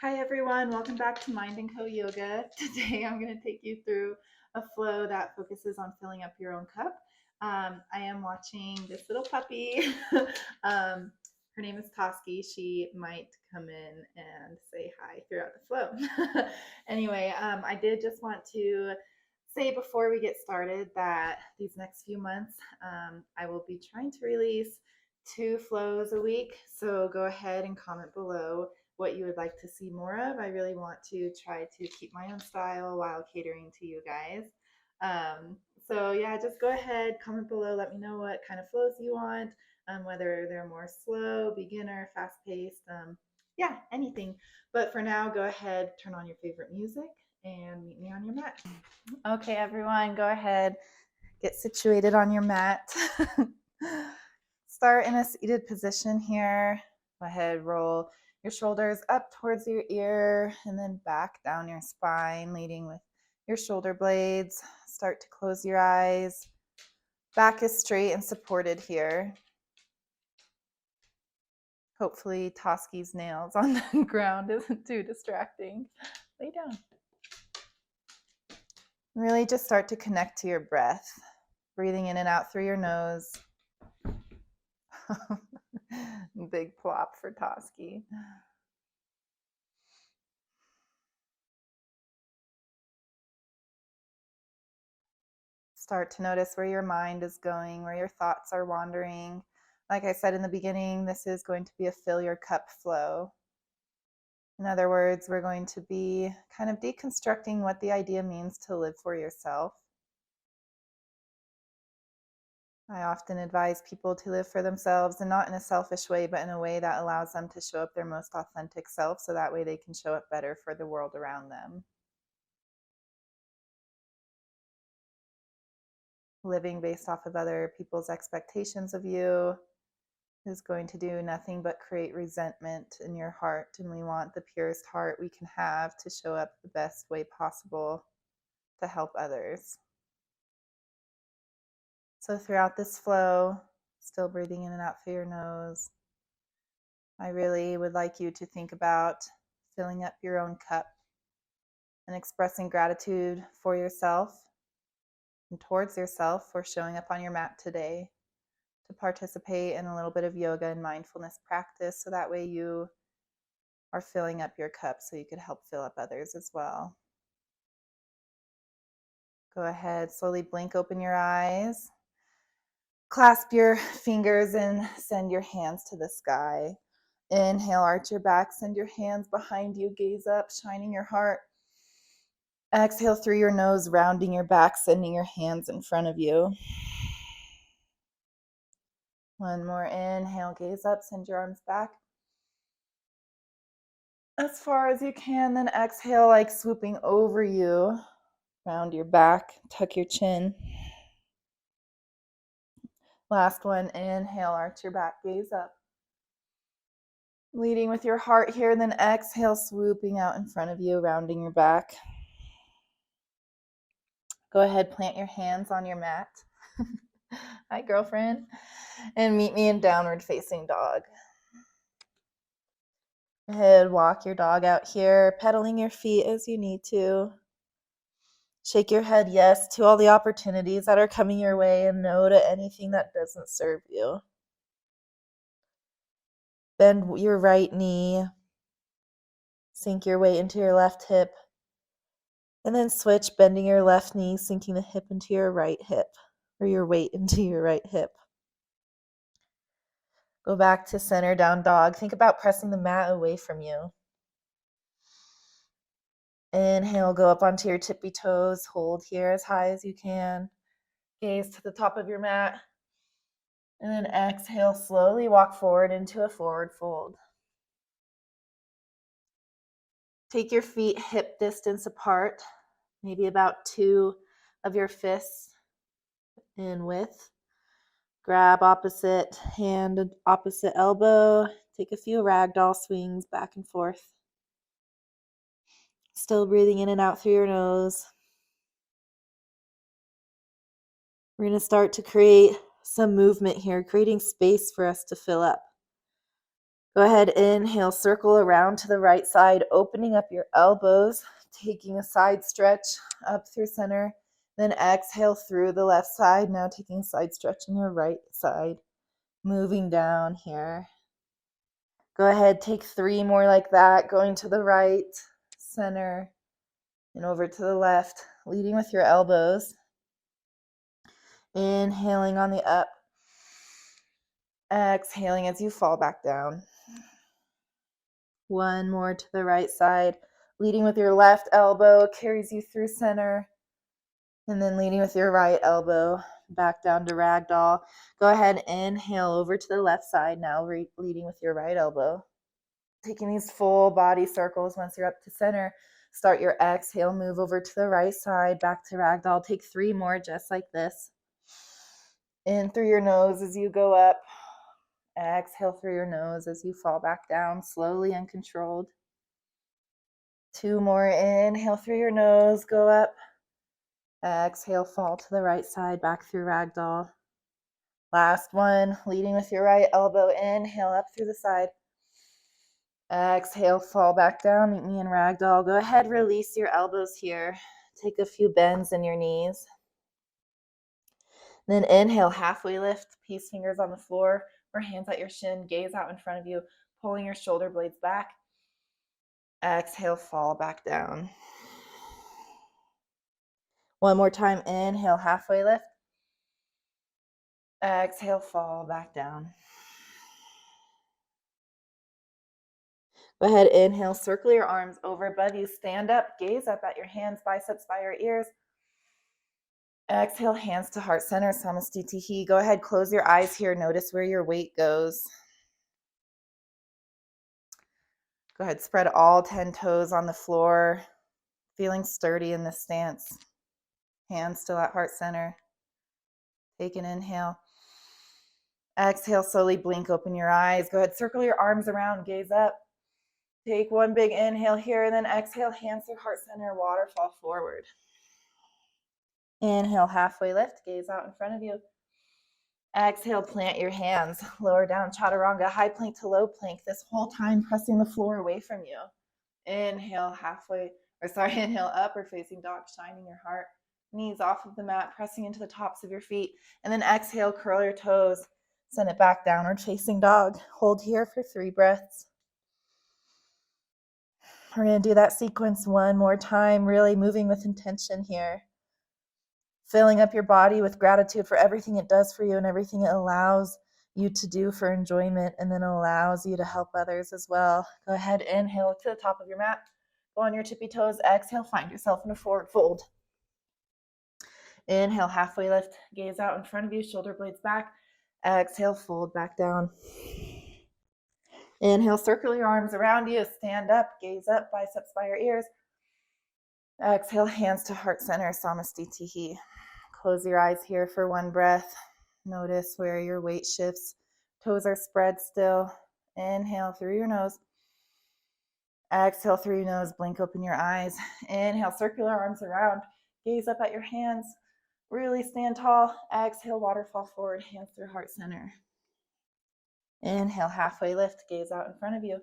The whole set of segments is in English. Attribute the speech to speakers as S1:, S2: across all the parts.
S1: Hi everyone, welcome back to Mind and Co Yoga. Today I'm going to take you through a flow that focuses on filling up your own cup. I am watching this little puppy. Her name is Toski. She might come in and say hi throughout the flow. Anyway, I did just want to say before we get started that these next few months I will be trying to release 2 flows a week. So go ahead and comment below what you would like to see more of. I really want to try to keep my own style while catering to you guys. So yeah, just go ahead, comment below, let me know what kind of flows you want, whether they're more slow, beginner, fast paced, yeah, anything. But for now, go ahead, turn on your favorite music and meet me on your mat. Okay, everyone, go ahead, get situated on your mat. Start in a seated position here. Go ahead, roll your shoulders up towards your ear and then back down your spine, leading with your shoulder blades. Start to close your eyes. Back is straight and supported here. Hopefully Toski's nails on the ground isn't too distracting. Lay down. Really just start to connect to your breath. Breathing in and out through your nose. Big plop for Toski. Start to notice where your mind is going, where your thoughts are wandering. Like I said in the beginning, this is going to be a fill your cup flow. In other words, we're going to be kind of deconstructing what the idea means to live for yourself. I often advise people to live for themselves, and not in a selfish way, but in a way that allows them to show up their most authentic self, so that way they can show up better for the world around them. Living based off of other people's expectations of you is going to do nothing but create resentment in your heart. And we want the purest heart we can have to show up the best way possible to help others. So throughout this flow, still breathing in and out through your nose, I really would like you to think about filling up your own cup and expressing gratitude for yourself and towards yourself for showing up on your mat today to participate in a little bit of yoga and mindfulness practice, so that way you are filling up your cup so you could help fill up others as well. Go ahead, slowly blink open your eyes. Clasp your fingers and send your hands to the sky. Inhale, arch your back, send your hands behind you, gaze up, shining your heart. Exhale through your nose, rounding your back, sending your hands in front of you. One more inhale, gaze up, send your arms back as far as you can. Then exhale, like swooping over you. Round your back, tuck your chin. Last one, inhale, arch your back, gaze up. Leading with your heart here, then exhale, swooping out in front of you, rounding your back. Go ahead, plant your hands on your mat. Hi, girlfriend. And meet me in downward facing dog. Go ahead, walk your dog out here, pedaling your feet as you need to. Shake your head yes to all the opportunities that are coming your way, and no to anything that doesn't serve you. Bend your right knee. Sink your weight into your left hip. And then switch, bending your left knee, sinking the hip into your right hip, or your weight into your right hip. Go back to center, down dog. Think about pressing the mat away from you. Inhale, go up onto your tippy toes. Hold here as high as you can. Gaze to the top of your mat. And then exhale, slowly walk forward into a forward fold. Take your feet hip distance apart, maybe about 2 of your fists in width. Grab opposite hand, opposite elbow. Take a few ragdoll swings back and forth. Still breathing in and out through your nose. We're going to start to create some movement here, creating space for us to fill up. Go ahead, inhale, circle around to the right side, opening up your elbows, taking a side stretch up through center. Then exhale through the left side, now taking a side stretch on your right side, moving down here. Go ahead, take 3 more like that, going to the right, center, and over to the left, leading with your elbows. Inhaling on the up, exhaling as you fall back down. 1 more to the right side, leading with your left elbow, carries you through center, and then leading with your right elbow back down to ragdoll. Go ahead, inhale over to the left side, now leading with your right elbow. Taking these full body circles. Once you're up to center, start your exhale, move over to the right side, back to ragdoll. Take 3 more just like this. In through your nose as you go up. Exhale through your nose as you fall back down, slowly and controlled. 2 more. Inhale through your nose, go up. Exhale, fall to the right side, back through ragdoll. Last one, leading with your right elbow. Inhale up through the side. Exhale, fall back down, meet me in ragdoll. Go ahead, release your elbows here. Take a few bends in your knees. Then inhale, halfway lift, peace fingers on the floor or hands at your shin, gaze out in front of you, pulling your shoulder blades back. Exhale, fall back down. One more time, inhale, halfway lift. Exhale, fall back down. Go ahead, inhale, circle your arms over above you, stand up, gaze up at your hands, biceps by your ears. Exhale, hands to heart center, samastitihi. Go ahead, close your eyes here, notice where your weight goes. Go ahead, spread all 10 toes on the floor, feeling sturdy in this stance. Hands still at heart center. Take an inhale. Exhale, slowly blink, open your eyes. Go ahead, circle your arms around, gaze up. Take one big inhale here, and then exhale, hands to heart center, waterfall forward. Inhale, halfway lift, gaze out in front of you. Exhale, plant your hands, lower down, chaturanga, high plank to low plank, this whole time pressing the floor away from you. Inhale, inhale, upward facing dog, shining your heart. Knees off of the mat, pressing into the tops of your feet. And then exhale, curl your toes, send it back, downward facing dog. Hold here for 3 breaths. We're going to do that sequence one more time, really moving with intention here. Filling up your body with gratitude for everything it does for you and everything it allows you to do for enjoyment, and then allows you to help others as well. Go ahead, inhale to the top of your mat. Go on your tippy toes. Exhale, find yourself in a forward fold. Inhale, halfway lift. Gaze out in front of you, shoulder blades back. Exhale, fold back down. Inhale, circle your arms around you. Stand up, gaze up, biceps by your ears. Exhale, hands to heart center, samastitihi. Close your eyes here for 1 breath. Notice where your weight shifts. Toes are spread still. Inhale through your nose. Exhale through your nose. Blink open your eyes. Inhale, circular arms around. Gaze up at your hands. Really stand tall. Exhale, waterfall forward, hands through heart center. Inhale, halfway lift, gaze out in front of you.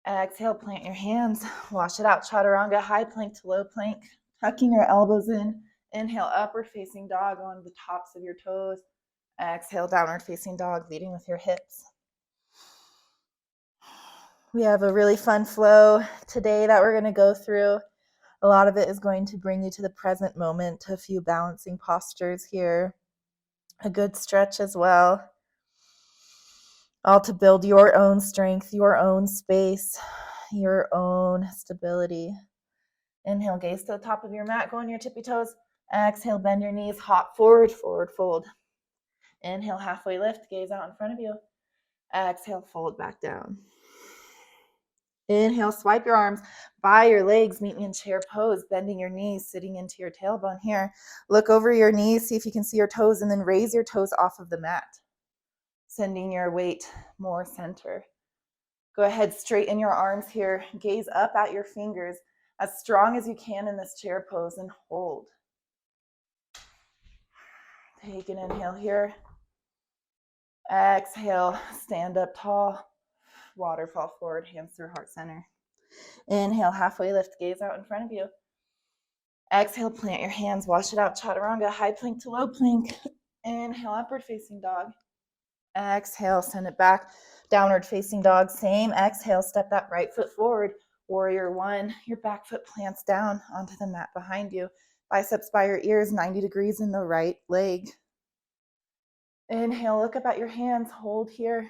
S1: Exhale, plant your hands, wash it out, chaturanga, high plank to low plank, tucking your elbows in. Inhale, upward facing dog on the tops of your toes. Exhale, downward facing dog, leading with your hips. We have a really fun flow today that we're going to go through. A lot of it is going to bring you to the present moment, a few balancing postures here, a good stretch as well. All to build your own strength, your own space, your own stability. Inhale, gaze to the top of your mat, go on your tippy toes. Exhale, bend your knees, hop forward, forward fold. Inhale, halfway lift, gaze out in front of you. Exhale, fold back down. Inhale, swipe your arms by your legs, meet me in chair pose, bending your knees, sitting into your tailbone here. Look over your knees, see if you can see your toes, and then raise your toes off of the mat, sending your weight more center. Go ahead, straighten your arms here, gaze up at your fingers as strong as you can in this chair pose and hold. Take an inhale here. Exhale, stand up tall. waterfall forward, hands through heart center. Inhale, halfway lift, gaze out in front of you. Exhale, plant your hands, wash it out, chaturanga, high plank to low plank. Inhale, upward facing dog. Exhale, send it back, downward facing dog. Same exhale, step that right foot forward. Warrior one, your back foot plants down onto the mat behind you. Biceps by your ears, 90 degrees in the right leg. Inhale, look up at your hands, hold here.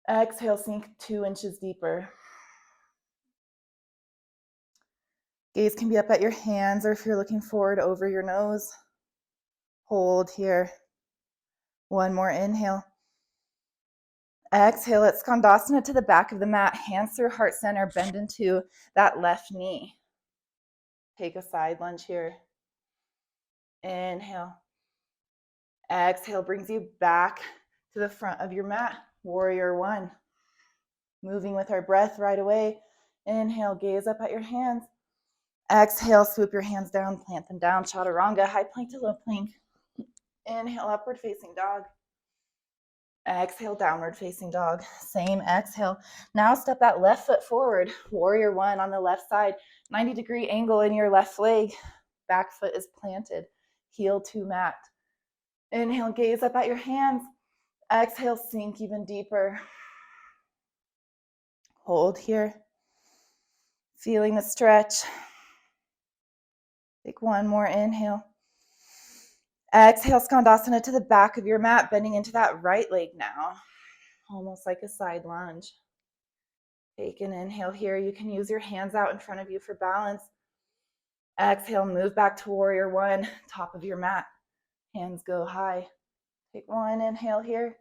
S1: Exhale, sink 2 inches deeper. Gaze can be up at your hands, or if you're looking forward, over your nose. Hold here. One more inhale. Exhale, let's Skandasana to the back of the mat, hands through heart center, bend into that left knee. Take a side lunge here. Inhale. Exhale brings you back to the front of your mat. Warrior one. Moving with our breath right away. Inhale, gaze up at your hands. Exhale, swoop your hands down, plant them down. Chaturanga, high plank to low plank. Inhale, upward facing dog. Exhale, downward facing dog. Same exhale. Now step that left foot forward. Warrior one on the left side. 90-degree angle in your left leg. Back foot is planted. Heel to mat. Inhale, gaze up at your hands. Exhale, sink even deeper. Hold here. Feeling the stretch. Take one more inhale. Exhale, Skandasana to the back of your mat, bending into that right leg now. Almost like a side lunge. Take an inhale here. You can use your hands out in front of you for balance. Exhale, move back to warrior one, top of your mat. Hands go high. Take one inhale here.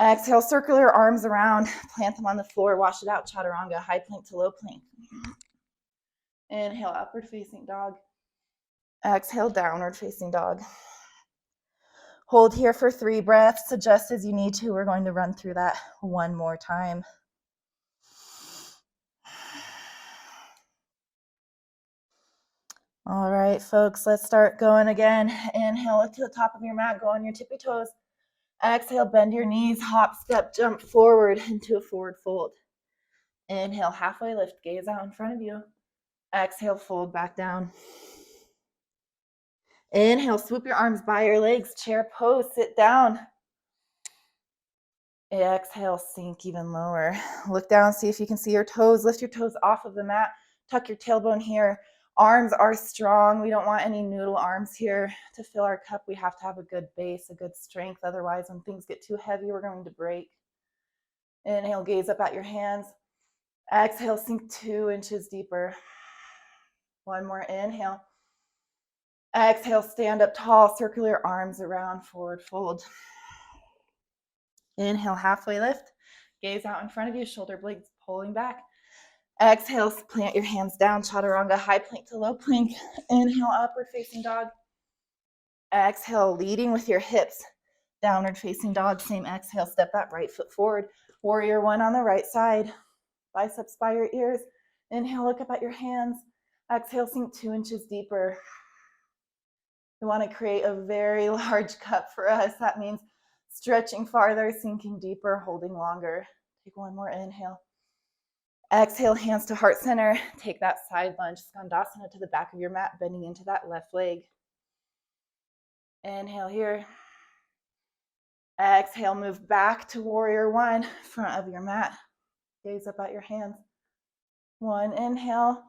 S1: Exhale, circle your arms around, plant them on the floor, wash it out, chaturanga, high plank to low plank. Inhale, upward facing dog. Exhale, downward facing dog. Hold here for 3 breaths. Adjust as you need to. We're going to run through that one more time. All right, folks, let's start going again. Inhale, look to the top of your mat. Go on your tippy toes. Exhale, bend your knees, hop, step, jump forward into a forward fold. Inhale, halfway lift, gaze out in front of you. Exhale, fold back down. Inhale, swoop your arms by your legs, chair pose, sit down. Exhale, sink even lower. Look down, see if you can see your toes. Lift your toes off of the mat. Tuck your tailbone here. Arms are strong. We don't want any noodle arms here. To fill our cup, we have to have a good base, a good strength. Otherwise, when things get too heavy, we're going to break. Inhale, gaze up at your hands. Exhale, sink 2 inches deeper. One more inhale. Exhale, stand up tall, circle your arms around, forward fold. Inhale, halfway lift. Gaze out in front of you, shoulder blades pulling back. Exhale, plant your hands down, chaturanga, high plank to low plank. Inhale, upward facing dog. Exhale, leading with your hips. Downward facing dog, same exhale, step that right foot forward. Warrior one on the right side. Biceps by your ears. Inhale, look up at your hands. Exhale, sink 2 inches deeper. We want to create a very large cup for us. That means stretching farther, sinking deeper, holding longer. Take one more inhale. Exhale, hands to heart center. Take that side lunge, Skandasana to the back of your mat, bending into that left leg. Inhale here. Exhale, move back to warrior one, front of your mat. Gaze up at your hands. One inhale.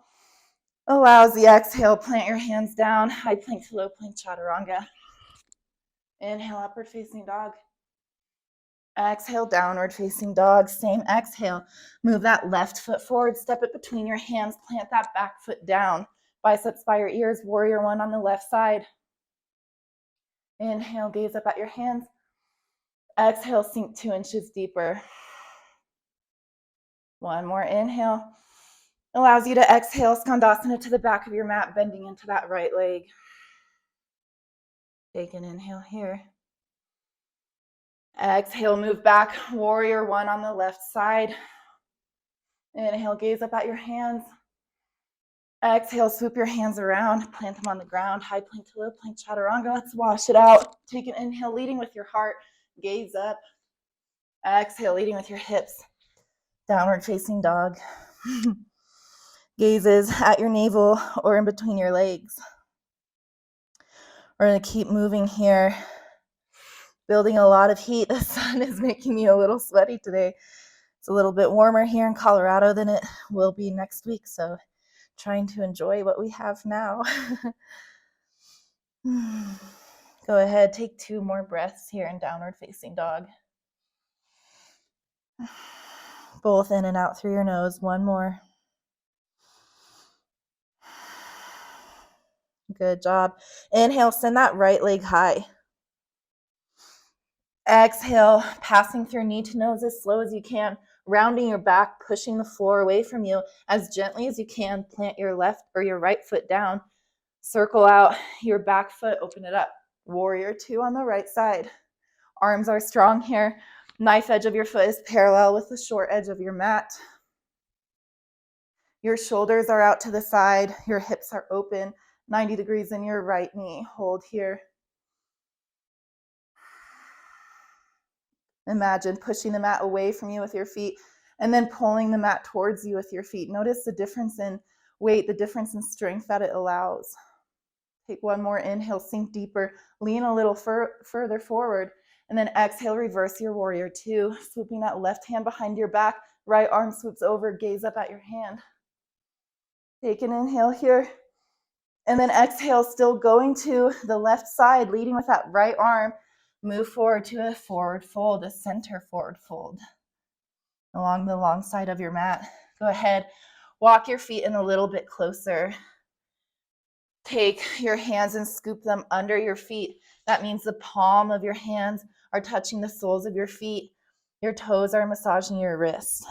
S1: Allows the exhale, plant your hands down, high plank to low plank, chaturanga. Inhale, upward facing dog. Exhale, downward facing dog. Same exhale. Move that left foot forward, step it between your hands, plant that back foot down. Biceps by your ears, warrior one on the left side. Inhale, gaze up at your hands. Exhale, sink 2 inches deeper. One more inhale. Allows you to exhale, Skandasana to the back of your mat, bending into that right leg. Take an inhale here. Exhale, move back, warrior one on the left side. Inhale, gaze up at your hands. Exhale, swoop your hands around, plant them on the ground, high plank to low plank, chaturanga. Let's wash it out. Take an inhale, leading with your heart. Gaze up. Exhale, leading with your hips. Downward facing dog. Gazes at your navel or in between your legs. We're going to keep moving here. Building a lot of heat. The sun is making me a little sweaty today. It's a little bit warmer here in Colorado than it will be next week, so trying to enjoy what we have now. Go ahead, take 2 more breaths here in downward facing dog. Both in and out through your nose. 1 more. Good job. Inhale, send that right leg high. Exhale, passing through knee to nose as slow as you can, rounding your back, pushing the floor away from you as gently as you can. Plant your left or your right foot down. Circle out your back foot, open it up. Warrior 2 on the right side. Arms are strong here. Knife edge of your foot is parallel with the short edge of your mat. Your shoulders are out to the side. Your hips are open, 90 degrees in your right knee. Hold here. Imagine pushing the mat away from you with your feet and then pulling the mat towards you with your feet. Notice the difference in weight, the difference in strength that it allows. Take 1 more inhale, sink deeper, lean a little further forward, and then exhale, reverse your warrior 2, swooping that left hand behind your back, right arm swoops over, gaze up at your hand. Take an inhale here, and then exhale, still going to the left side, leading with that right arm. Move forward to a forward fold, a center forward fold along the long side of your mat. Go ahead, walk your feet in a little bit closer. Take your hands and scoop them under your feet. That means the palm of your hands are touching the soles of your feet. Your toes are massaging your wrists.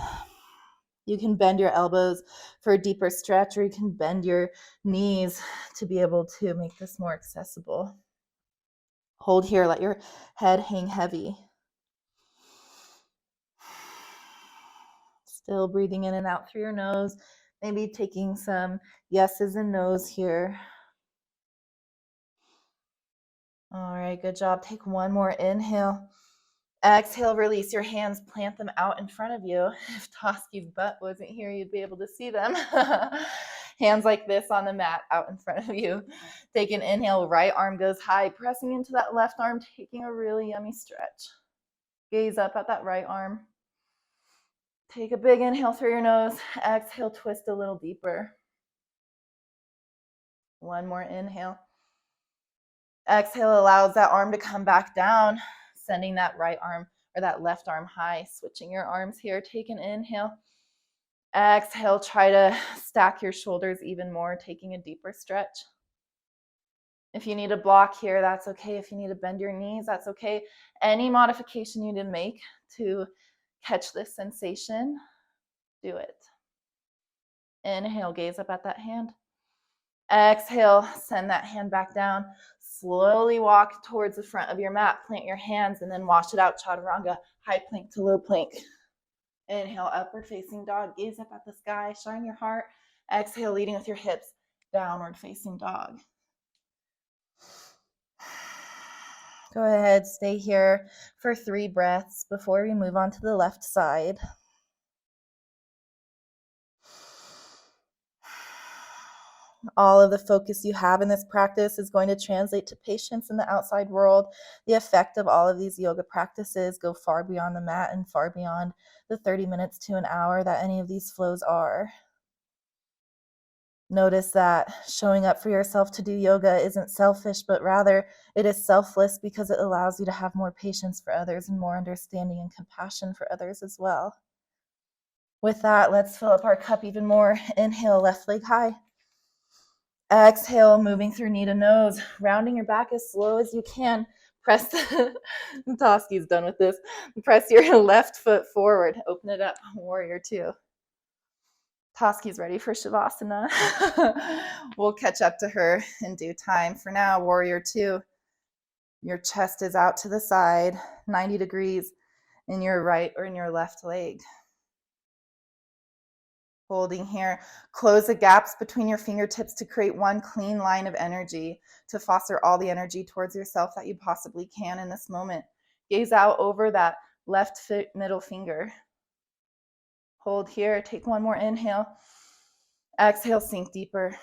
S1: You can bend your elbows for a deeper stretch, or you can bend your knees to be able to make this more accessible. Hold here, let your head hang heavy. Still breathing in and out through your nose. Maybe taking some yeses and nos here. All right, good job. Take 1 more inhale. Exhale, release your hands, plant them out in front of you. If Toski's butt wasn't here, you'd be able to see them. Hands like this on the mat out in front of you. Take an inhale, right arm goes high, pressing into that left arm, taking a really yummy stretch. Gaze up at that right arm. Take a big inhale through your nose. Exhale, twist a little deeper. 1 more inhale. Exhale allows that arm to come back down, sending that right arm or that left arm high, switching your arms here. Take an inhale. Exhale, try to stack your shoulders even more, taking a deeper stretch. If you need a block here, that's okay. If you need to bend your knees, that's okay. Any modification you need to make to catch this sensation, do it. Inhale, gaze up at that hand. Exhale, send that hand back down. Slowly walk towards the front of your mat. Plant your hands and then wash it out. Chaturanga, high plank to low plank. Inhale, upward facing dog. Gaze up at the sky. Shine your heart. Exhale, leading with your hips. Downward facing dog. Go ahead, stay here for 3 breaths before we move on to the left side. All of the focus you have in this practice is going to translate to patience in the outside world. The effect of all of these yoga practices go far beyond the mat and far beyond the 30 minutes to an hour that any of these flows are. Notice that showing up for yourself to do yoga isn't selfish, but rather it is selfless because it allows you to have more patience for others and more understanding and compassion for others as well. With that, let's fill up our cup even more. Inhale, left leg high. Exhale, moving through knee to nose, rounding your back as slow as you can. Press, Toski's done with this. Press your left foot forward. Open it up, warrior 2. Toski's ready for Shavasana. We'll catch up to her in due time. For now, warrior 2. Your chest is out to the side, 90 degrees in your right or in your left leg. Holding here, close the gaps between your fingertips to create one clean line of energy, to foster all the energy towards yourself that you possibly can in this moment. Gaze out over that left middle finger. Hold here. Take one more inhale. Exhale, sink deeper.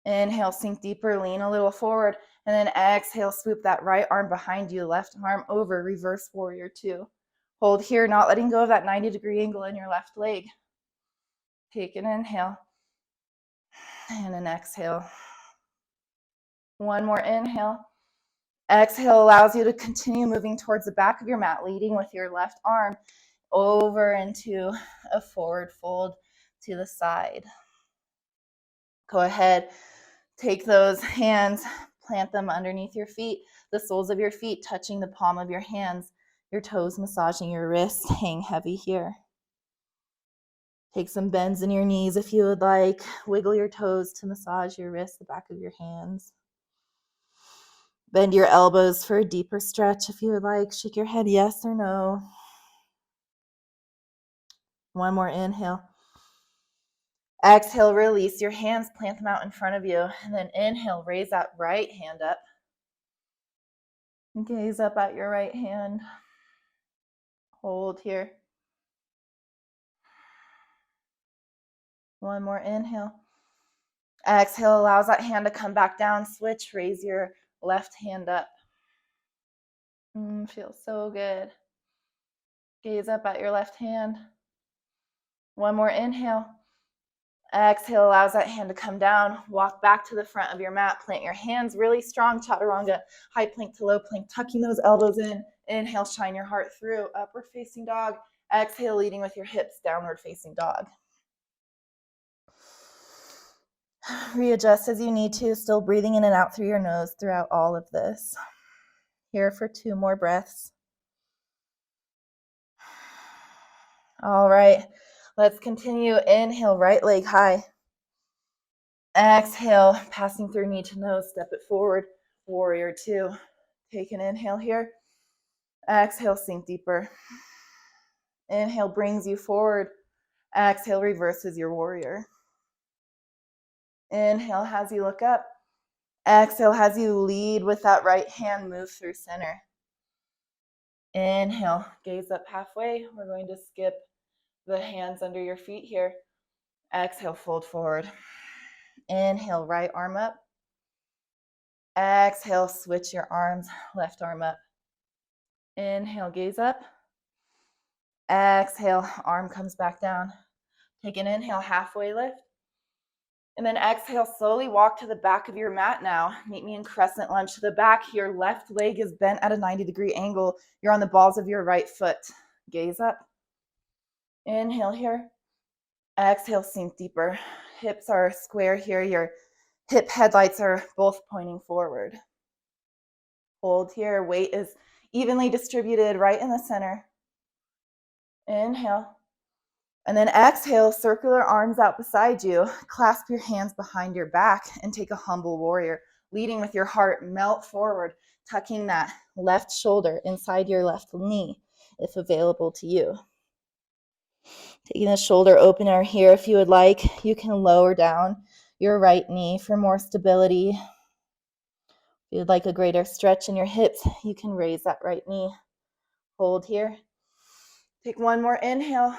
S1: Inhale, sink deeper, lean a little forward, and then exhale, swoop that right arm behind you, left arm over, reverse warrior two. Hold here, not letting go of that 90-degree angle in your left leg. Take an inhale and an exhale. One more inhale. Exhale allows you to continue moving towards the back of your mat, leading with your left arm over into a forward fold to the side. Go ahead, take those hands, plant them underneath your feet, the soles of your feet touching the palm of your hands, your toes massaging your wrists, hang heavy here. Take some bends in your knees if you would like. Wiggle your toes to massage your wrists, the back of your hands. Bend your elbows for a deeper stretch if you would like. Shake your head yes or no. One more inhale. Exhale, release your hands, plant them out in front of you. And then inhale, raise that right hand up. Gaze up at your right hand. Hold here. One more inhale. Exhale allows that hand to come back down. Switch, raise your left hand up. Feels so good. Gaze up at your left hand. One more inhale. Exhale allows that hand to come down. Walk back to the front of your mat. Plant your hands really strong. Chaturanga, high plank to low plank, tucking those elbows in. Inhale, shine your heart through. Upward facing dog. Exhale, leading with your hips. Downward facing dog. Readjust as you need to, still breathing in and out through your nose throughout all of this. Here for 2 more breaths. All right, let's continue. Inhale, right leg high. Exhale, passing through knee to nose, step it forward. Warrior two. Take an inhale here. Exhale, sink deeper. Inhale brings you forward. Exhale reverses your warrior. Inhale has you look up. Exhale has you lead with that right hand, move through center. Inhale, gaze up halfway. We're going to skip the hands under your feet here. Exhale, fold forward. Inhale, right arm up. Exhale, switch your arms, left arm up. Inhale, gaze up. Exhale, arm comes back down. Take an inhale, halfway lift. And then exhale, slowly walk to the back of your mat now. Meet me in crescent lunge to the back. Your left leg is bent at a 90-degree angle. You're on the balls of your right foot. Gaze up. Inhale here. Exhale, sink deeper. Hips are square here. Your hip headlights are both pointing forward. Hold here. Weight is evenly distributed right in the center. Inhale. And then exhale, circular arms out beside you. Clasp your hands behind your back and take a humble warrior. Leading with your heart, melt forward, tucking that left shoulder inside your left knee, if available to you. Taking the shoulder opener here, if you would like, you can lower down your right knee for more stability. If you would like a greater stretch in your hips, you can raise that right knee. Hold here. Take one more inhale.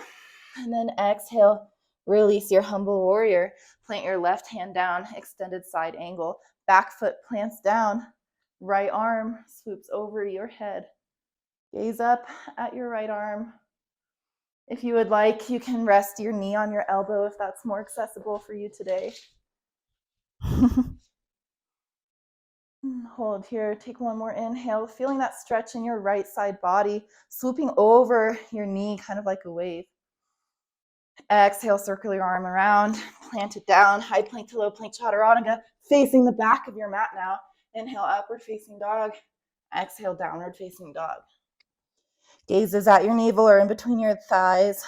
S1: And then exhale, release your humble warrior. Plant your left hand down, extended side angle. Back foot plants down. Right arm swoops over your head. Gaze up at your right arm. If you would like, you can rest your knee on your elbow if that's more accessible for you today. Hold here. Take one more inhale. Feeling that stretch in your right side body, swooping over your knee, kind of like a wave. Exhale, circle your arm around, plant it down, high plank to low plank, chaturanga, facing the back of your mat now. Inhale, upward facing dog. Exhale, downward facing dog. Gazes at your navel or in between your thighs.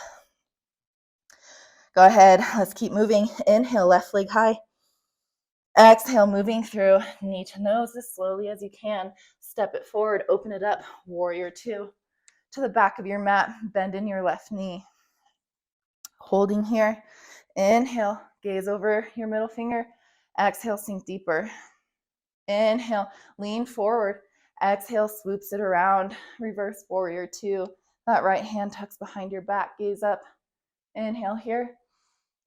S1: Go ahead, let's keep moving. Inhale, left leg high. Exhale, moving through knee to nose as slowly as you can. Step it forward, open it up, warrior two. To the back of your mat, bend in your left knee. Holding here. Inhale, gaze over your middle finger. Exhale, sink deeper. Inhale, lean forward. Exhale, swoops it around. Reverse warrior two. That right hand tucks behind your back. Gaze up. Inhale here.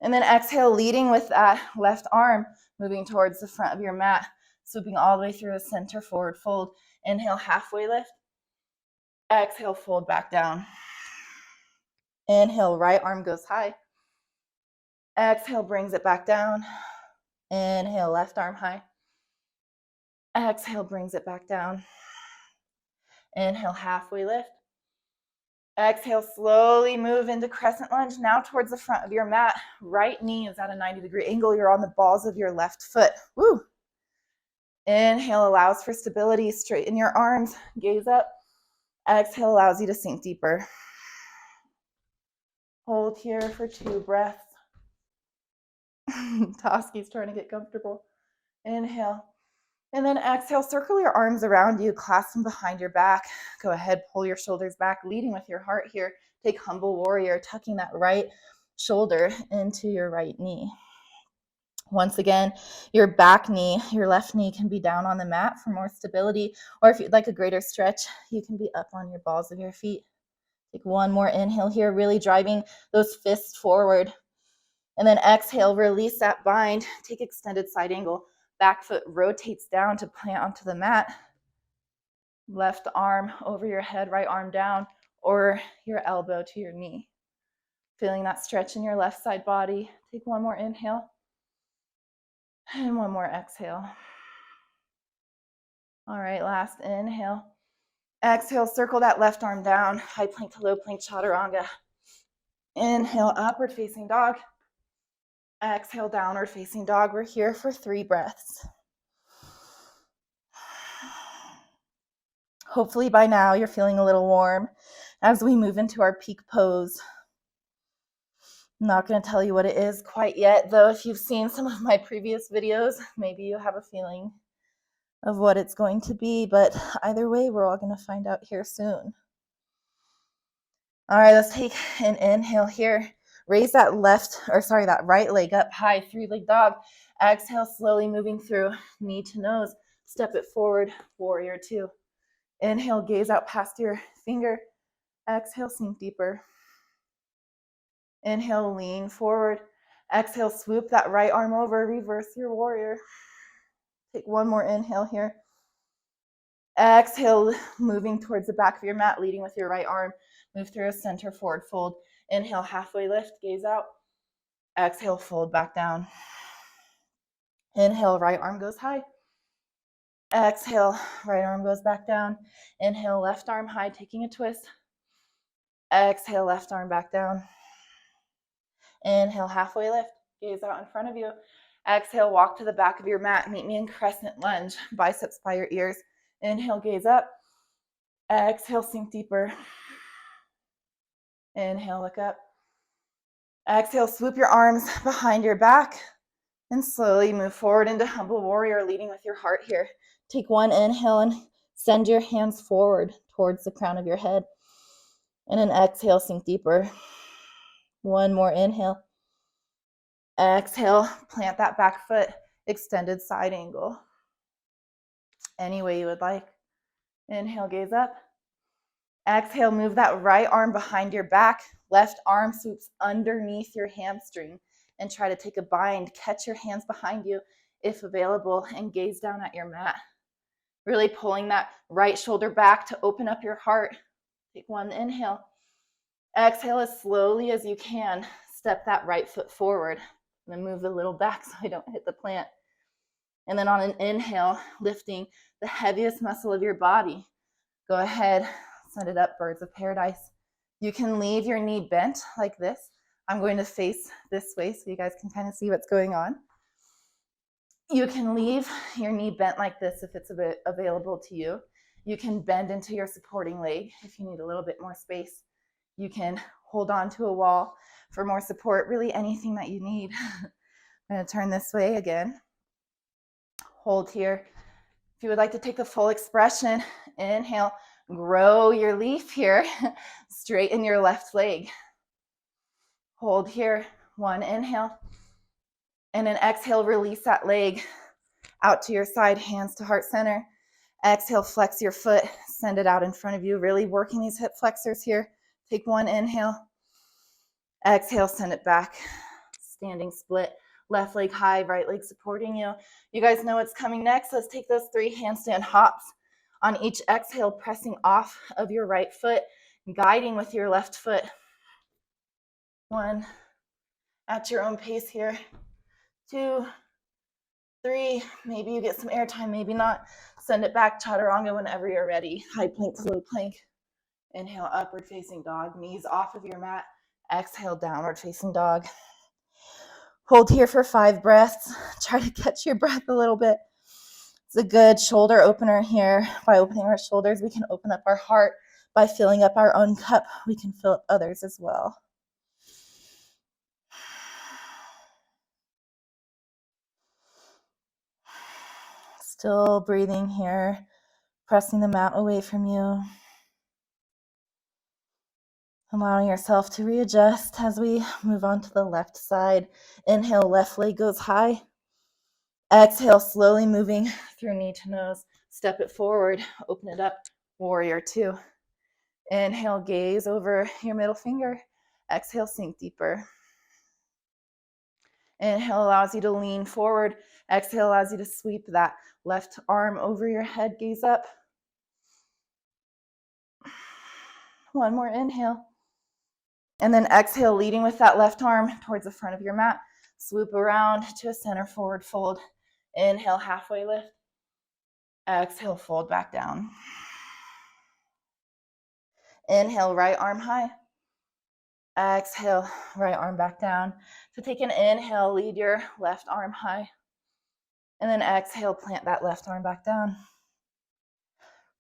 S1: And then exhale, leading with that left arm, moving towards the front of your mat, swooping all the way through a center forward fold. Inhale, halfway lift. Exhale, fold back down. Inhale, right arm goes high. Exhale, brings it back down. Inhale, left arm high. Exhale, brings it back down. Inhale, halfway lift. Exhale, slowly move into crescent lunge. Now towards the front of your mat. Right knee is at a 90-degree angle. You're on the balls of your left foot. Woo! Inhale allows for stability. Straighten your arms. Gaze up. Exhale allows you to sink deeper. Hold here for 2 breaths. Toski's trying to get comfortable. Inhale. And then exhale, circle your arms around you, clasp them behind your back. Go ahead, pull your shoulders back, leading with your heart here. Take humble warrior, tucking that right shoulder into your right knee. Once again, your back knee, your left knee can be down on the mat for more stability, or if you'd like a greater stretch, you can be up on your balls of your feet. Take one more inhale here, really driving those fists forward. And then exhale, release that bind, take extended side angle. Back foot rotates down to plant onto the mat. Left arm over your head, right arm down, or your elbow to your knee. Feeling that stretch in your left side body. Take one more inhale. And one more exhale. All right, last inhale. Exhale, circle that left arm down. High plank to low plank chaturanga. Inhale, upward facing dog. Exhale, downward facing dog. We're here for 3 breaths. Hopefully by now you're feeling a little warm as we move into our peak pose. I'm not going to tell you what it is quite yet, though if you've seen some of my previous videos, maybe you have a feeling of what it's going to be, but either way, we're all going to find out here soon. All right, let's take an inhale here. Raise that right leg up high, 3-leg dog. Exhale, slowly moving through, knee to nose. Step it forward, warrior two. Inhale, gaze out past your finger. Exhale, sink deeper. Inhale, lean forward. Exhale, swoop that right arm over, reverse your warrior. Take one more inhale here. Exhale, moving towards the back of your mat, leading with your right arm. Move through a center forward fold. Inhale, halfway lift, gaze out. Exhale, fold back down. Inhale, right arm goes high. Exhale, right arm goes back down. Inhale, left arm high, taking a twist. Exhale, left arm back down. Inhale, halfway lift, gaze out in front of you. Exhale, walk to the back of your mat. Meet me in crescent lunge, biceps by your ears. Inhale, gaze up. Exhale, sink deeper. Inhale, look up. Exhale, swoop your arms behind your back and slowly move forward into humble warrior, leading with your heart here. Take one inhale and send your hands forward towards the crown of your head. And an exhale, sink deeper. One more inhale. Exhale, plant that back foot, extended side angle. Any way you would like. Inhale, gaze up. Exhale, move that right arm behind your back. Left arm swoops underneath your hamstring and try to take a bind. Catch your hands behind you if available and gaze down at your mat. Really pulling that right shoulder back to open up your heart. Take one inhale. Exhale as slowly as you can. Step that right foot forward. And then move a little back so I don't hit the plant. And then on an inhale, lifting the heaviest muscle of your body. Go ahead, send it up, birds of paradise. You can leave your knee bent like this. I'm going to face this way so you guys can kind of see what's going on. You can leave your knee bent like this if it's available to you. You can bend into your supporting leg if you need a little bit more space. You can hold on to a wall for more support, really anything that you need. I'm going to turn this way again. Hold here. If you would like to take the full expression, inhale, grow your leaf here, straighten your left leg. Hold here, one inhale, and an exhale, release that leg out to your side, hands to heart center. Exhale, flex your foot, send it out in front of you, really working these hip flexors here. Take one inhale. Exhale, send it back. Standing split, left leg high, right leg supporting you. You guys know what's coming next. Let's take those 3 handstand hops. On each exhale, pressing off of your right foot, guiding with your left foot. 1, at your own pace here. 2, 3, maybe you get some air time, maybe not. Send it back, chaturanga whenever you're ready. High plank to low plank. Inhale, upward facing dog, knees off of your mat. Exhale, downward facing dog. Hold here for 5 breaths. Try to catch your breath a little bit. It's a good shoulder opener here. By opening our shoulders, we can open up our heart. By filling up our own cup, we can fill up others as well. Still breathing here, pressing the mat away from you. Allowing yourself to readjust as we move on to the left side. Inhale, left leg goes high. Exhale, slowly moving through knee to nose. Step it forward, open it up, warrior 2. Inhale, gaze over your middle finger. Exhale, sink deeper. Inhale allows you to lean forward. Exhale allows you to sweep that left arm over your head, gaze up. One more inhale. And then exhale, leading with that left arm towards the front of your mat. Swoop around to a center forward fold. Inhale, halfway lift. Exhale, fold back down. Inhale, right arm high. Exhale, right arm back down. So take an inhale, lead your left arm high. And then exhale, plant that left arm back down.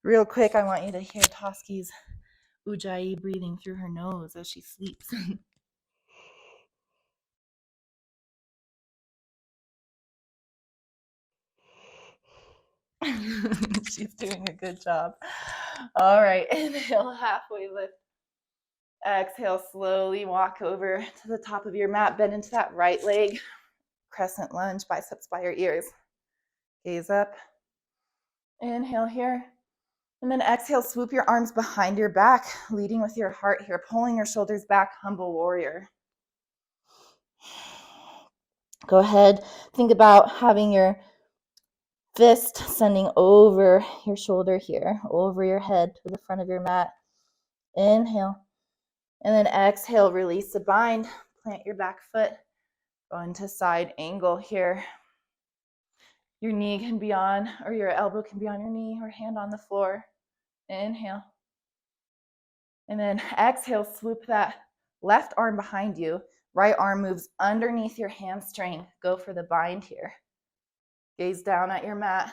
S1: Real quick, I want you to hear Toski's Ujjayi breathing through her nose as she sleeps. She's doing a good job. All right, inhale, halfway lift. Exhale, slowly walk over to the top of your mat. Bend into that right leg. Crescent lunge, biceps by your ears. Gaze up. Inhale here. And then exhale, swoop your arms behind your back, leading with your heart here, pulling your shoulders back, humble warrior. Go ahead, think about having your fist sending over your shoulder here, over your head to the front of your mat. Inhale. And then exhale, release the bind, plant your back foot, go into side angle here. Your knee can be on, or your elbow can be on your knee, or hand on the floor. Inhale. And then exhale, swoop that left arm behind you. Right arm moves underneath your hamstring. Go for the bind here. Gaze down at your mat,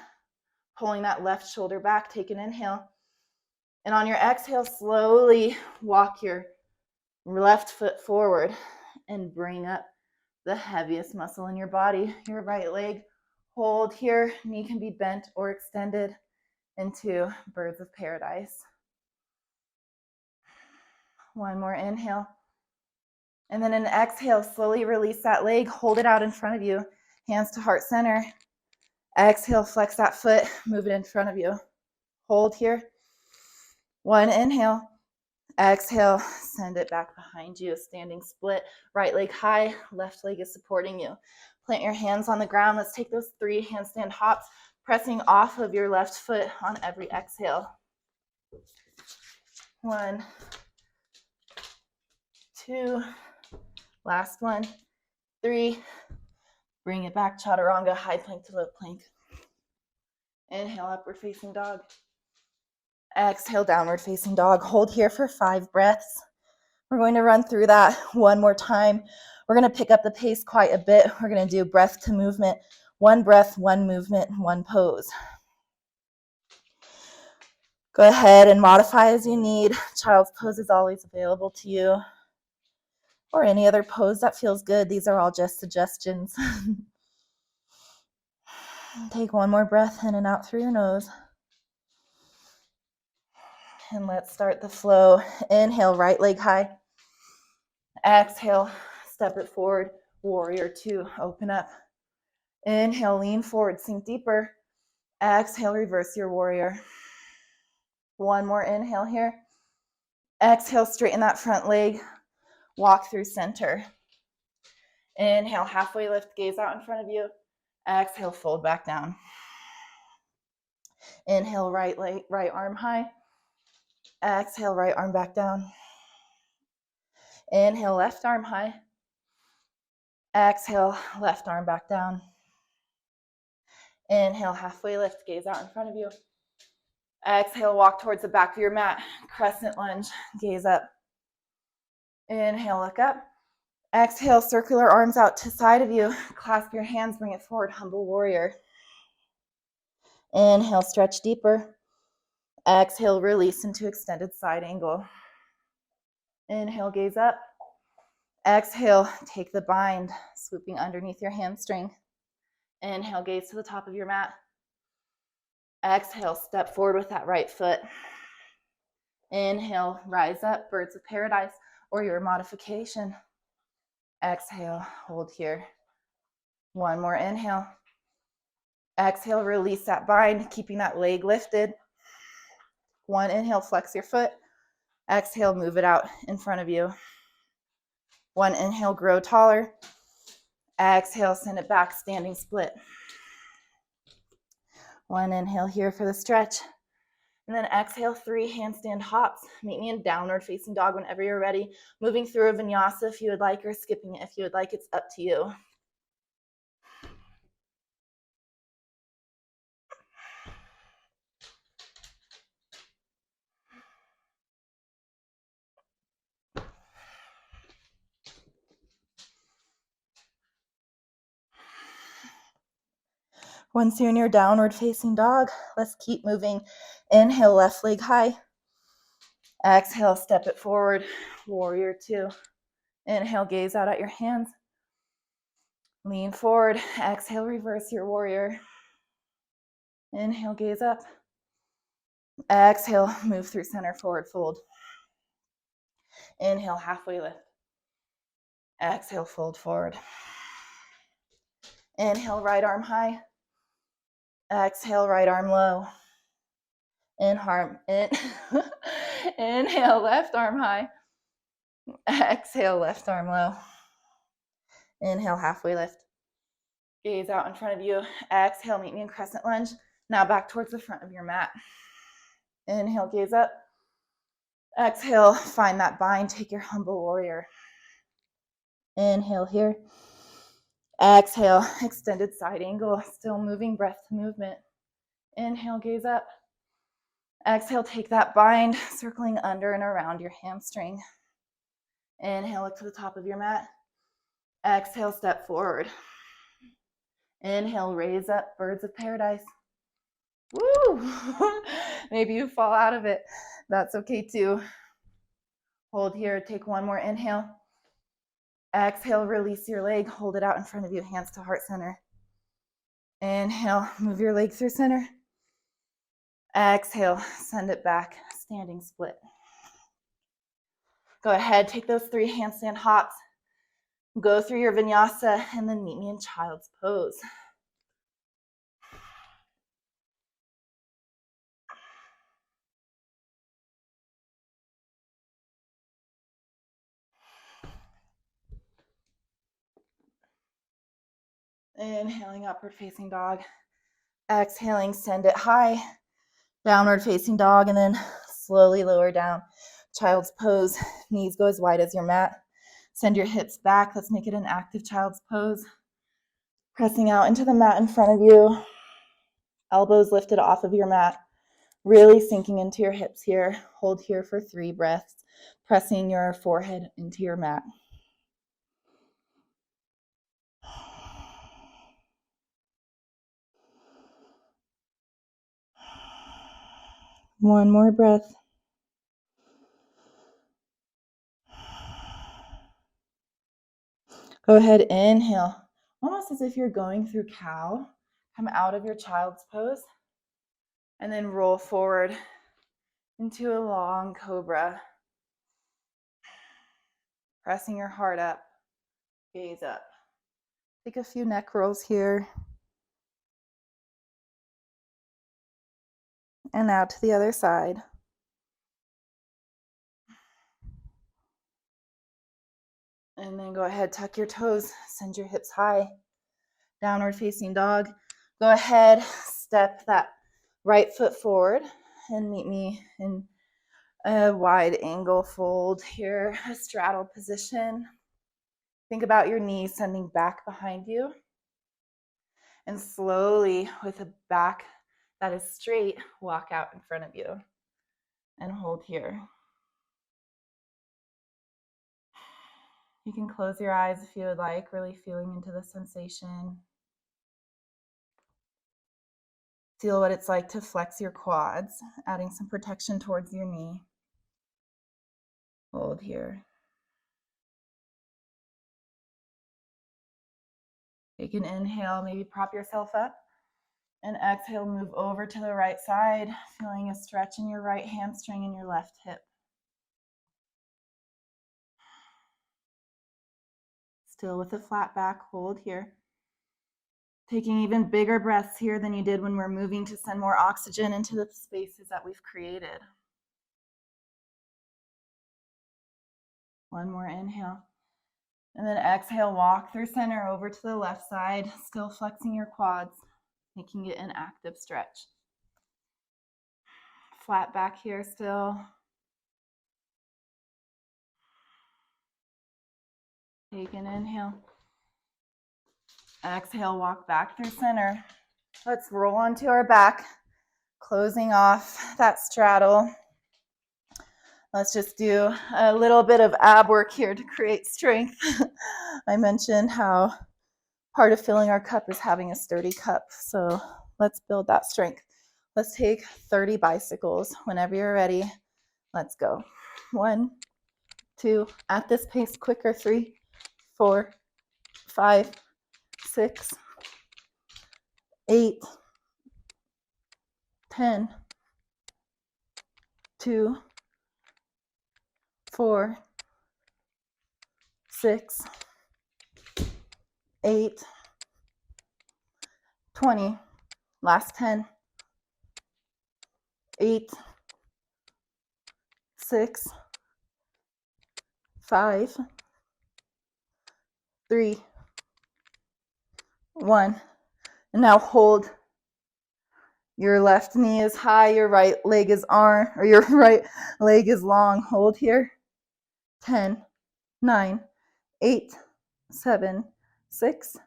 S1: pulling that left shoulder back. Take an inhale. And on your exhale, slowly walk your left foot forward and bring up the heaviest muscle in your body, your right leg. Hold here. Knee can be bent or extended into birds of paradise. One more inhale. And then an exhale, slowly release that leg. Hold it out in front of you. Hands to heart center. Exhale, flex that foot. Move it in front of you. Hold here. One inhale. Exhale, send it back behind you. Standing split. Right leg high. Left leg is supporting you. Plant your hands on the ground. Let's take those 3 handstand hops, pressing off of your left foot on every exhale. 1, 2, last one, 3. Bring it back, chaturanga, high plank to low plank. Inhale, upward facing dog. Exhale, downward facing dog. Hold here for 5 breaths. We're going to run through that one more time. We're going to pick up the pace quite a bit. We're going to do breath to movement. 1 breath, 1 movement, 1 pose. Go ahead and modify as you need. Child's pose is always available to you, or any other pose that feels good. These are all just suggestions. Take 1 more breath in and out through your nose. And let's start the flow. Inhale, right leg high. Exhale, step it forward. Warrior 2, open up. Inhale, lean forward, sink deeper. Exhale, reverse your warrior. One more inhale here. Exhale, straighten that front leg. Walk through center. Inhale, halfway lift, gaze out in front of you. Exhale, fold back down. Inhale, right leg, right arm high. Exhale, right arm back down. Inhale, left arm high. Exhale, left arm back down. Inhale, halfway lift, gaze out in front of you. Exhale, walk towards the back of your mat. Crescent lunge, gaze up. Inhale, look up. Exhale, circular arms out to side of you. Clasp your hands, bring it forward, humble warrior. Inhale, stretch deeper. Exhale, release into extended side angle. Inhale, gaze up. Exhale, take the bind, swooping underneath your hamstring. Inhale, gaze to the top of your mat. Exhale, step forward with that right foot. Inhale, rise up, birds of paradise, or your modification. Exhale, hold here. One more inhale. Exhale, release that bind, keeping that leg lifted. One inhale, flex your foot. Exhale, move it out in front of you. One inhale, grow taller. Exhale, send it back, standing split. One inhale here for the stretch. And then exhale, 3 handstand hops. Meet me in downward facing dog whenever you're ready. Moving through a vinyasa if you would like, or skipping it if you would like. It's up to you. Once you're in your downward facing dog, let's keep moving. Inhale, left leg high. Exhale, step it forward. Warrior 2. Inhale, gaze out at your hands. Lean forward. Exhale, reverse your warrior. Inhale, gaze up. Exhale, move through center, forward fold. Inhale, halfway lift. Exhale, fold forward. Inhale, right arm high. Exhale, right arm low. Inhale, left arm high. Exhale, left arm low. Inhale, halfway lift. Gaze out in front of you. Exhale, meet me in crescent lunge. Now back towards the front of your mat. Inhale, gaze up. Exhale, find that bind. Take your humble warrior. Inhale here. Exhale, extended side angle. Still moving, breath to movement. Inhale, gaze up. Exhale, take that bind, circling under and around your hamstring. Inhale, look to the top of your mat. Exhale, step forward. Inhale, raise up, birds of paradise. Woo! Maybe you fall out of it. That's okay too. Hold here, take one more inhale. Exhale, release your leg, hold it out in front of you, hands to heart center. Inhale, move your leg through center. Exhale, send it back, standing split. Go ahead, take those 3 handstand hops. Go through your vinyasa and then meet me in child's pose. Inhaling, upward facing dog. Exhaling, send it high. Downward facing dog, and then slowly lower down. Child's pose. Knees go as wide as your mat. Send your hips back. Let's make it an active child's pose. Pressing out into the mat in front of you. Elbows lifted off of your mat. Really sinking into your hips here. Hold here for 3 breaths. Pressing your forehead into your mat. One more breath. Go ahead, inhale. Almost as if you're going through cow. Come out of your child's pose. And then roll forward into a long cobra. Pressing your heart up. Gaze up. Take a few neck rolls here. And now to the other side. And then go ahead, tuck your toes, send your hips high. Downward facing dog. Go ahead, step that right foot forward and meet me in a wide angle fold here, a straddle position. Think about your knees sending back behind you. And slowly, with a back that is straight, walk out in front of you and hold here. You can close your eyes if you would like, really feeling into the sensation. Feel what it's like to flex your quads, adding some protection towards your knee. Hold here. Take an inhale, maybe prop yourself up. And exhale, move over to the right side, feeling a stretch in your right hamstring and your left hip. Still with a flat back, hold here. Taking even bigger breaths here than you did when we're moving to send more oxygen into the spaces that we've created. One more inhale. And then exhale, walk through center over to the left side, still flexing your quads, making it an active stretch. Flat back here still. Take an inhale. Exhale, walk back through center. Let's roll onto our back, closing off that straddle. Let's just do a little bit of ab work here to create strength. I mentioned how part of filling our cup is having a sturdy cup. So let's build that strength. Let's take 30 bicycles. Whenever you're ready, let's go. 1, 2, at this pace, quicker. 3, 4, 5, 6, 8, 10, 2, 4, 6, 8, 20, last 10, 8, 6, 5, 3, 1. And now hold. Your left knee is high, your right leg is your right leg is long. Hold here. 10, 9, 8, 7, 6,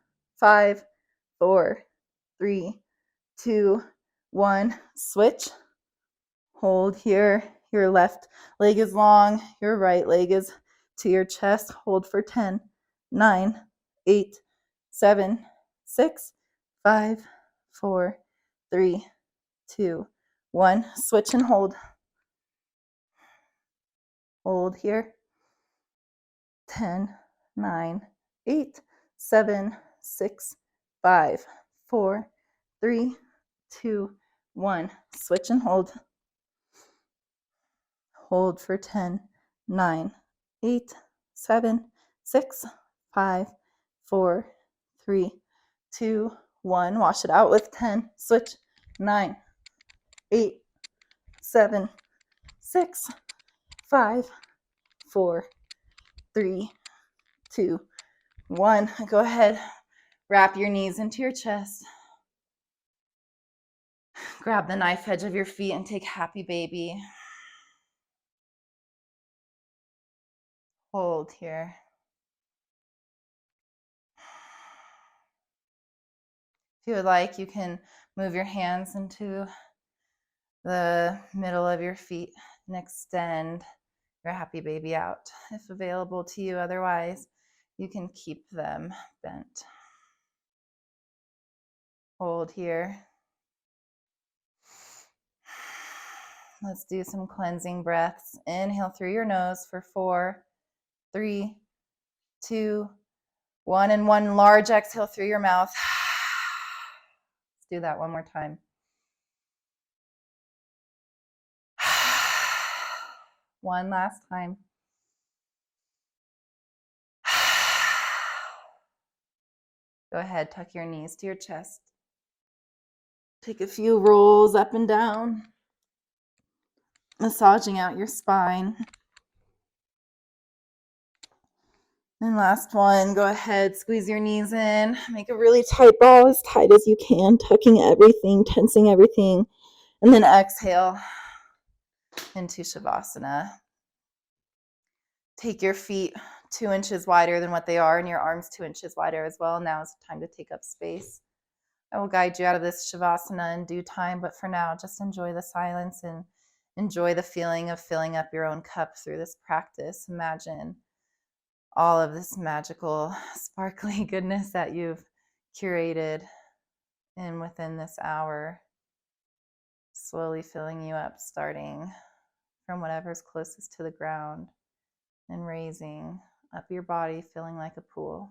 S1: 5, 4, 3, 2, 1. Switch. Hold here. Your left leg is long, your right leg is to your chest. Hold for 10, 9, 8, 7, 6, 5, 4, 3, 2, 1. Switch and hold. Hold here. 10, 9, 8, 7, 6, 5, 4, 3, 2, 1. Switch and hold. Hold for 10, 9, 8, 7, 6, 5, 4, 3, 2, 1. Wash it out with 10. Switch. 9, 8, 7, 6, 5, 4, 3, 2, 1. Go ahead. Wrap your knees into your chest. Grab the knife edge of your feet and take happy baby. Hold here. If you would like, you can move your hands into the middle of your feet and extend your happy baby out if available to you. Otherwise, you can keep them bent. Hold here. Let's do some cleansing breaths. Inhale through your nose for 4, 3, 2, 1, and 1 large exhale through your mouth. Let's do that one more time. One last time. Go ahead, tuck your knees to your chest. Take a few rolls up and down. massaging out your spine. And last one, go ahead, squeeze your knees in, make a really tight ball, as tight as you can, tucking everything, tensing everything, and then exhale into Shavasana. Take your feet 2 inches wider than what they are and your arms 2 inches wider as well. Now is the time to take up space. I will guide you out of this Shavasana in due time, but for now, just enjoy the silence and enjoy the feeling of filling up your own cup through this practice. Imagine all of this magical, sparkly goodness that you've curated in within this hour, slowly filling you up, starting from whatever's closest to the ground and raising up your body, feeling like a pool.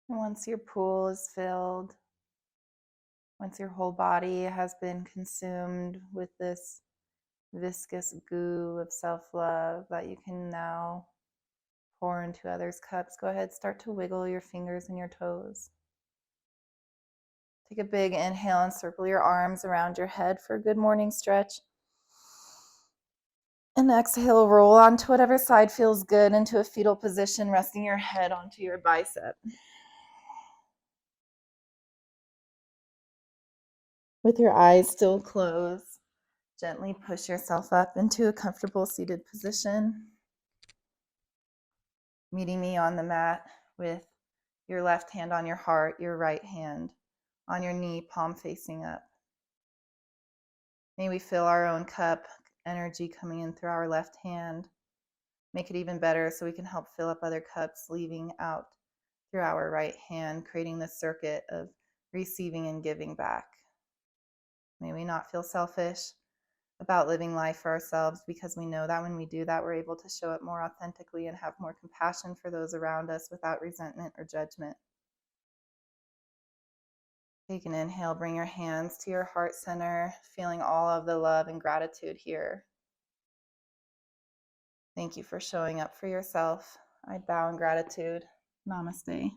S1: And once your pool is filled, once your whole body has been consumed with this viscous goo of self-love that you can now pour into others' cups, go ahead, start to wiggle your fingers and your toes. Take a big inhale and circle your arms around your head for a good morning stretch. And exhale, roll onto whatever side feels good into a fetal position, resting your head onto your bicep. With your eyes still closed, gently push yourself up into a comfortable seated position. Meeting me on the mat with your left hand on your heart, your right hand on your knee, palm facing up. May we fill our own cup, energy coming in through our left hand. Make it even better so we can help fill up other cups, leaving out through our right hand, creating this circuit of receiving and giving back. May we not feel selfish about living life for ourselves, because we know that when we do that, we're able to show up more authentically and have more compassion for those around us without resentment or judgment. Take an inhale, bring your hands to your heart center, feeling all of the love and gratitude here. Thank you for showing up for yourself. I bow in gratitude. Namaste.